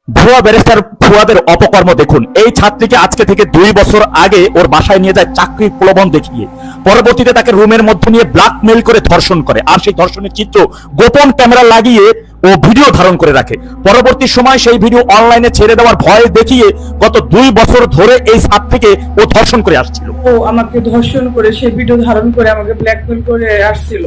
ভুয়া ব্যারিস্টার ফুয়াদের অপকর্ম দেখুন। এই ছাত্রীকে আজকে থেকে 2 বছর আগে ওর বাসায় নিয়ে যায় চাকরির প্রলোভন দেখিয়ে, পরবর্তীতে তাকে রুমের মধ্যে নিয়ে ব্ল্যাকমেইল করে ধর্ষণ করে, আর সেই ধর্ষণের চিত্র গোপন ক্যামেরা লাগিয়ে ও ভিডিও ধারণ করে রাখে। পরবর্তী সময় সেই ভিডিও অনলাইনে ছেড়ে দেওয়ার ভয় দেখিয়ে গত 2 বছর ধরে এই ছাত্রীকে ও ধর্ষণ করে আসছিল। ও আমাকে ধর্ষণ করে সেই ভিডিও ধারণ করে আমাকে ব্ল্যাকমেইল করে আসছিল।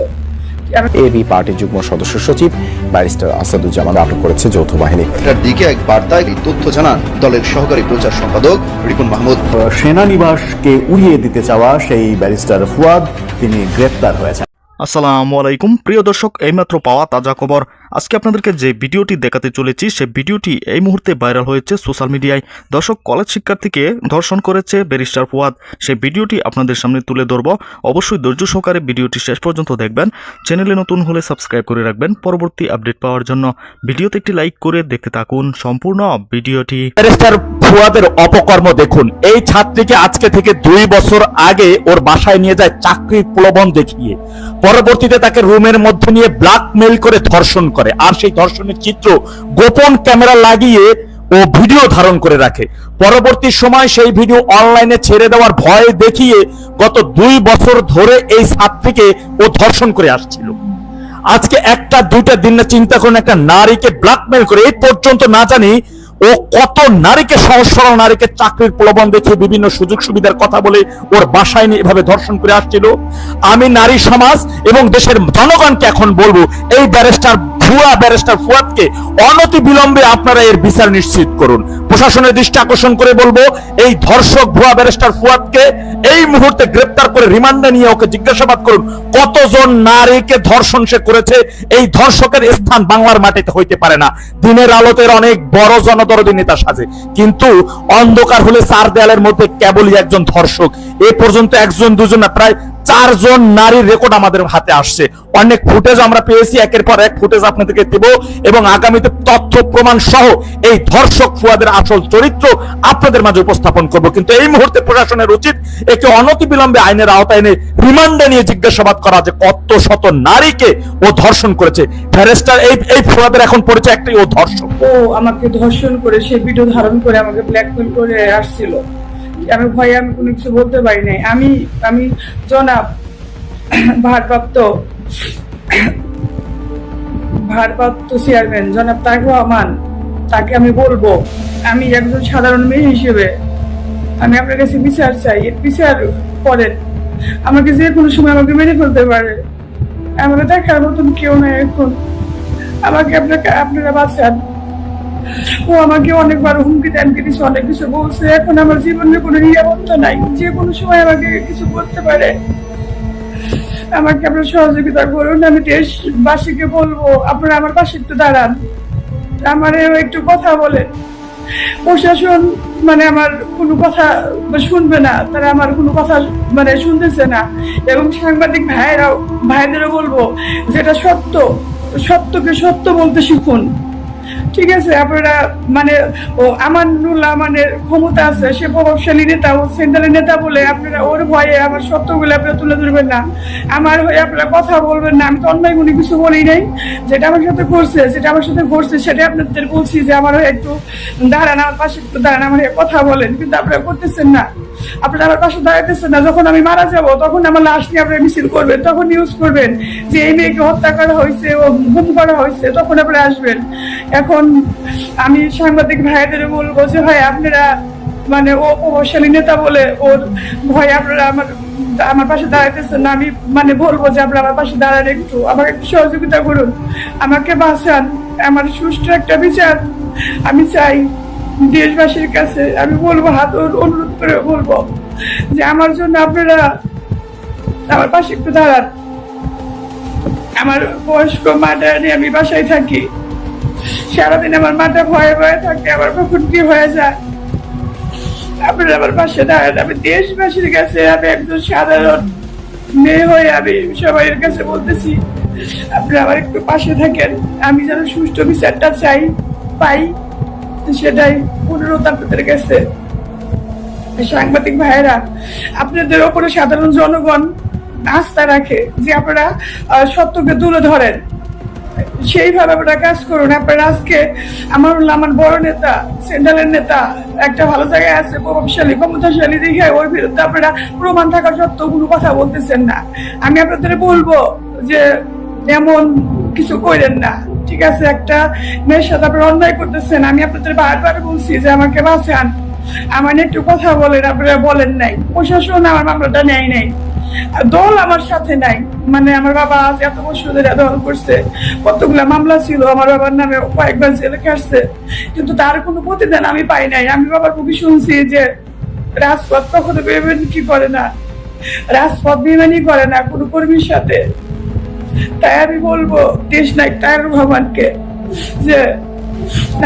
এবি পার্টির যুগ্ম সদস্য সচিব ব্যারিস্টার আসাদুজ্জামান আটক করেছে যৌথ বাহিনী। এটার দিকে এক বার্তায় এই তথ্য জানান দলের সহকারী প্রচার সম্পাদক রিপন মাহমুদ। সেনানিবাসকে উড়িয়ে দিতে চাওয়া সেই ব্যারিস্টার ফুয়াদ তিনি গ্রেপ্তার হয়েছেন। আসসালামু আলাইকুম প্রিয় দর্শক, এইমাত্র পাওয়া তাজা খবর। আজকে আপনাদেরকে যে ভিডিওটি দেখাতে চলেছি সেই ভিডিওটি এই মুহূর্তে ভাইরাল হয়েছে সোশ্যাল মিডিয়ায়। দর্শক, কলেজ শিক্ষার্থীকে ধর্ষণ করেছে ব্যারিস্টার ফুয়াদ, সেই ভিডিওটি আপনাদের সামনে তুলে ধরব। অবশ্যই ধৈর্য সহকারে ভিডিওটি শেষ পর্যন্ত দেখবেন। চ্যানেলে নতুন হলে সাবস্ক্রাইব করে রাখবেন পরবর্তী আপডেট পাওয়ার জন্য। ভিডিওতে একটি লাইক করে দেখতে থাকুন সম্পূর্ণ ভিডিওটি। ব্যারিস্টার ফুয়াদের অপকর্ম দেখুন। এই ছাত্রীকে আজকে থেকে 2 বছর আগে ওর বাসায় নিয়ে যায় চাকরির প্রলোভন দেখিয়ে, পরবর্তীতে তাকে রুমের মধ্যে নিয়ে ব্ল্যাকমেইল করে ধর্ষণ করে, আর সেই ধর্ষণের চিত্র গোপন ক্যামেরা লাগিয়ে ও ভিডিও ধারণ করে রাখে। পরবর্তী সময় সেই ভিডিও অনলাইনে ছেড়ে দেওয়ার ভয় দেখিয়ে গত 2 বছর ধরে এই ছাত্রীকে ও ধর্ষণ করে আসছিল। আজকে একটা দুইটা দিন না চিন্তা করুন, একটা নারীকে ব্ল্যাকমেইল করে এই পর্যন্ত না জানি ও কত নারীকে, সহজ সরল নারীকে চাকরির প্রলোভন দেখিয়ে বিভিন্ন সুযোগ সুবিধার কথা বলে ওর বাসায় নিয়ে এভাবে ধর্ষণ করে আসছিল। আমি নারী সমাজ এবং দেশের জনগণকে এখন বলবো, এই ভুয়া ব্যারিস্টার ফুয়াদকে অনতি বিলম্বে আপনারা এর বিচার নিশ্চিত করুন। প্রশাসনের দৃষ্টি আকর্ষণ করে বলবো, এই ধর্ষক ভুয়া ব্যারিস্টার ফুয়াদকে এই মুহূর্তে গ্রেপ্তার করে রিমান্ডে নিয়ে ওকে জিজ্ঞাসাবাদ করুন কতজন নারীকে ধর্ষণ সে করেছে। এই ধর্ষকের স্থান বাংলার মাটিতে হইতে পারে না। দিনের আলোতে অনেক বড় জনদরদী নেতা সাজে, কিন্তু অন্ধকার হলে 4 দেয়ালের মধ্যে কেবলই একজন ধর্ষক। এ পর্যন্ত একজন দুজন না, প্রায় 4 জন নারীর রেকর্ড আমাদের হাতে আসছে। অনেক ফুটেজ আমরা পেয়েছি, একের পর এক ফুটেজ আপনাদেরকে দেব এবং আগামীতে তথ্য প্রমাণ সহ এই ধর্ষক ফুয়াদের আসল চরিত্র আপনাদের মাঝে উপস্থাপন করব। কিন্তু এই মুহূর্তে প্রশাসনের উচিত একে অনতিবিলম্বে আইনের আওতায় এনে রিমান্ডে নিয়ে জিজ্ঞাসাবাদ করা, যে কত শত নারীকে ও ধর্ষণ করেছে। ব্যারিস্টার এই ফুয়াদের এখন পরিচয় একটাই, ও ধর্ষক। ও আমাকে ধর্ষণ করে সেই ভিডিও ধারণ করে আমাকে ব্ল্যাকমেইল করে আসছিল। আমি ভয়ে আমি কোনো কিছু বলতে পারি নাই। আমি জনাব ভারপ্রাপ্ত চেয়ারম্যান জনাব তারেক রহমান, তাকে আমি বলবো, আমি একজন সাধারণ মেয়ে হিসেবে আমি আপনার কাছে বিচার চাই। বিচার করেন, আমাকে যে কোনো সময় আমাকে মেরে ফেলতে পারে। আমাকে দেখার মতন কেউ নাই এখন। আমাকে আপনারা বাঁচান। ও আমাকে অনেকবার হুমকি দেনকে দিচ্ছে, অনেক কিছু বলছে। এখন আমার জীবনের কোনো নিরাপত্তা নাই, যে কোনো সময় আমাকে কিছু করতে পারে। আমাকে আপনারা সহযোগিতা করুন। আমি দেশবাসীকে বলবো, আপনারা আমার পাশে একটু দাঁড়ান, আমারও একটু কথা বলেন। প্রশাসন আমার কোনো কথা শুনবে না, তারা আমার কোনো কথা শুনতেছে না। এবং সাংবাদিক ভাইদেরও বলবো, যেটা সত্যকে সত্য বলতে শিখুন। ঠিক আছে, আপনারা ও আমানুল্লাহ ক্ষমতা আছে, সে প্রভাবশালী নেতা, ও সেন্ট্রালের নেতা বলে আপনারা ওর ভয়ে আমার সত্যগুলো আপনারা তুলে ধরবেন না, আমার হয়ে আপনারা কথা বলবেন না। আমি তো অন্যায় কোনো কিছু বলি নাই। যেটা আমার সাথে ঘটছে সেটা আপনাদের বলছি, যে আমার হয়ে একটু দাঁড়ান, আমার পাশে একটু দাঁড়ান, আমার হয়ে কথা বলেন। কিন্তু আপনারা করতেছেন না, আপনারা আমার পাশে দাঁড়াতেছেন না। যখন আমি মারা যাব, তখন আমার লাশ নিয়ে আপনারা মিছিল করবেন, তখন নিউজ করবেন যে এই মেয়েকে হত্যা করা হয়েছে, ও গুম করা হয়েছে, তখন আপনারা আসবেন। এখন আমি সাংবাদিক ভাইদের বলবো যে ভাই, আপনারা ও প্রভাবশালী নেতা বলে ওর ভয় আপনারা আমার পাশে দাঁড়াইতেছেন না। আমি বলবো যে আপনারা আমার পাশে দাঁড়ান, একটু আমাকে একটু সহযোগিতা করুন, আমাকে বাঁচান। আমার সুষ্ঠু একটা বিচার আমি চাই। দেশবাসীর কাছে আমি বলবো, হাত অনুরোধ করে বলবো যে আমার জন্য আপনারা আমার পাশে একটু দাঁড়ান। আমার বয়স্ক মাটা নিয়ে আমি বাসায় থাকি, সারাদিন আমার মাটা ভয়ে ভয়ে থাকে, আমার কখন কি হয়ে যায়। আপনারা আমার পাশে দাঁড়ান। আমি দেশবাসীর কাছে, আমি একজন সাধারণ মেয়ে হয়ে আমি সবাইয়ের কাছে বলতেছি, আপনারা আমার একটু পাশে থাকেন। আমি যেন সুষ্ঠু বিচারটা পাই, সেটাই অনুরোধ আপনাদের কাছে। সাংবাদিক ভাইয়েরা, আপনাদের ওপরে সাধারণ জনগণ আস্থা রাখে যে আপনারা সত্যকে তুলে ধরেন। সেইভাবে আপনারা কাজ করুন। আপনারা আজকে আমার বড় নেতা, সেন্ট্রালের নেতা একটা ভালো জায়গায় আছে, প্রভাবশালী ক্ষমতাশালী দেখে ওর বিরুদ্ধে আপনারা প্রমাণ থাকা সত্ত্বেও কোনো কথা বলতেছেন না। আমি আপনাদের বলবো যে এমন কিছু করেন না, ঠিক আছে? একটা মেয়ের সাথে আপনারা অন্যায় করতেছেন। আমি আপনাদের বারবার বলছি যে আমাকে বাঁচান, আমার নিয়ে একটু কথা বলেন, আপনারা বলেন নাই। প্রশাসন আমার মামলাটা নেয় নাই, দল আমার সাথে নাই। মানে আমার বাবা আজ এত বছর ধরে দল করছে, কতগুলা মামলা ছিল আমার বাবার নামে, কয়েকবার জেলে কাটছে, কিন্তু তার কোনো প্রতিদান আমি পাই নাই। আমি বাবার মুখে শুনছি যে রাজপথ কখনো বেমানি কি করে না, রাজপথ বেমানি করে না কোনো কর্মীর সাথে। তাই আমি বলবো দেশ নায়ক তারেক রহমানকে যে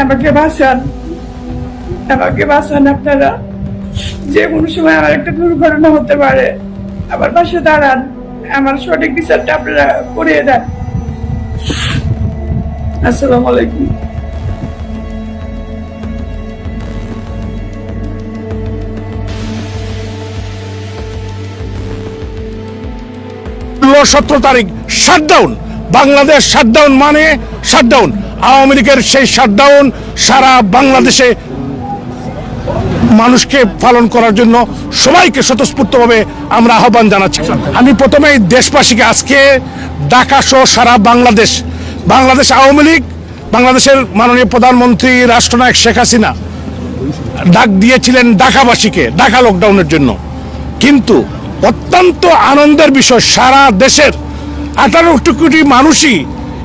আমাকে বাঁচান, আমাকে বাঁচান আপনারা। যে কোনো সময় আমার একটা দুর্ঘটনা হতে পারে, আমার পাশে দাঁড়ান, আমার সঠিক বিচারটা আপনারা করিয়ে দেন। আসসালামু আলাইকুম। ষোলো 17 তারিখ শাটডাউন, বাংলাদেশ শাটডাউন মানে শাটডাউন। আওয়ামী লীগের সেই শাটডাউন সারা বাংলাদেশে মানুষকে পালন করার জন্য সবাইকে স্বতঃস্ফূর্তভাবে আমরা আহ্বান জানাচ্ছি। আমি প্রথমেই দেশবাসীকে আজকে ঢাকা সহ সারা বাংলাদেশ আওয়ামী লীগ, বাংলাদেশের মাননীয় প্রধানমন্ত্রী রাষ্ট্রনায়ক শেখ হাসিনা ডাক দিয়েছিলেন ঢাকাবাসীকে ঢাকা লকডাউনের জন্য, কিন্তু অত্যন্ত আনন্দের বিষয় সারা দেশের 18 কোটি মানুষই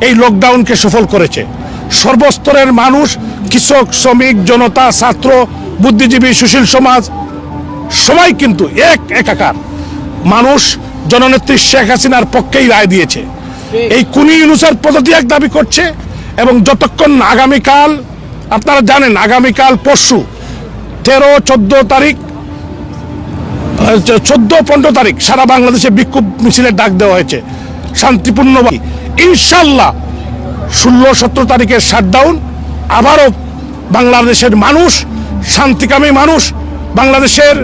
এই লকডাউনকে সফল করেছে। সর্বস্তরের মানুষ, কৃষক, শ্রমিক, জনতা, ছাত্র, বুদ্ধিজীবী, সুশীল সমাজ সবাই কিন্তু একাকার মানুষ জননেত্রী শেখ হাসিনার পক্ষেই রায় দিয়েছে। এই খুনি ইউনূসের পদত্যাগ দাবি করছে এবং যতক্ষণ আগামীকাল, আপনারা জানেন আগামীকাল পরশু 13-14 তারিখ 14-15 তারিখ সারা বাংলাদেশে বিক্ষোভ মিছিলের ডাক দেওয়া হয়েছে শান্তিপূর্ণভাবে। ইনশাল্লাহ 16-17 তারিখের শাটডাউন আবারও বাংলাদেশের মানুষ, শান্তিকামী মানুষ, বাংলাদেশের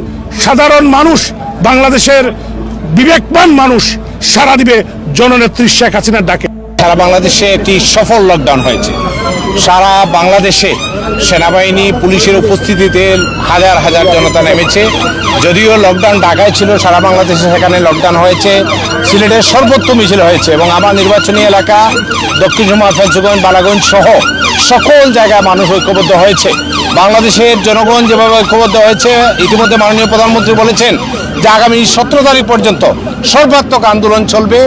সাধারণ মানুষ, বাংলাদেশের বিবেকবান মানুষ সারা দিবে জননেত্রী শেখ হাসিনার ডাকে। সারা বাংলাদেশে একটি সফল লকডাউন হয়েছে। সারা বাংলাদেশে সেনাবাহিনী, পুলিশের উপস্থিতিতে হাজার হাজার জনতা নেমেছে। যদিও লকডাউন ঢাকায় ছিল, সারা বাংলাদেশে সেখানে লকডাউন হয়েছে। সিলেটের সর্বত্র মিছিল হয়েছে এবং আমার নির্বাচনী এলাকা দক্ষিণ সুরমা, ফেঞ্চুগঞ্জ, বালাগঞ্জ সহ সকল জায়গায় মানুষ ঐক্যবদ্ধ হয়েছে। বাংলাদেশের জনগণ যেভাবে ঐক্যবদ্ধ হয়েছে, ইতিমধ্যে মাননীয় প্রধানমন্ত্রী বলেছেন যে আগামী 17 তারিখ পর্যন্ত সর্বাত্মক আন্দোলন চলবে।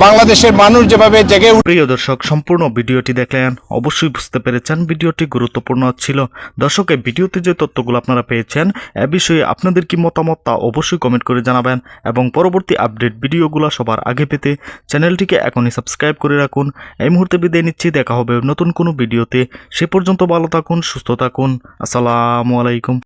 বাংলাদেশের মানুষ যেভাবে জেগে প্রিয় দর্শক, সম্পূর্ণ ভিডিওটি দেখলেন, অবশ্যই বুঝতে পেরেছেন ভিডিওটি গুরুত্বপূর্ণ ছিল। দর্শক, এই ভিডিওতে যে তথ্যগুলো আপনারা পেয়েছেন এ বিষয়ে আপনাদের কি মতামত তা অবশ্যই কমেন্ট করে জানাবেন এবং পরবর্তী আপডেট ভিডিওগুলো সবার আগে পেতে চ্যানেলটিকে এখনই সাবস্ক্রাইব করে রাখুন। এই মুহূর্তে বিদায় নিচ্ছি, দেখা হবে নতুন কোনো ভিডিওতে। সে পর্যন্ত ভালো থাকুন, সুস্থ থাকুন। আসসালামু আলাইকুম।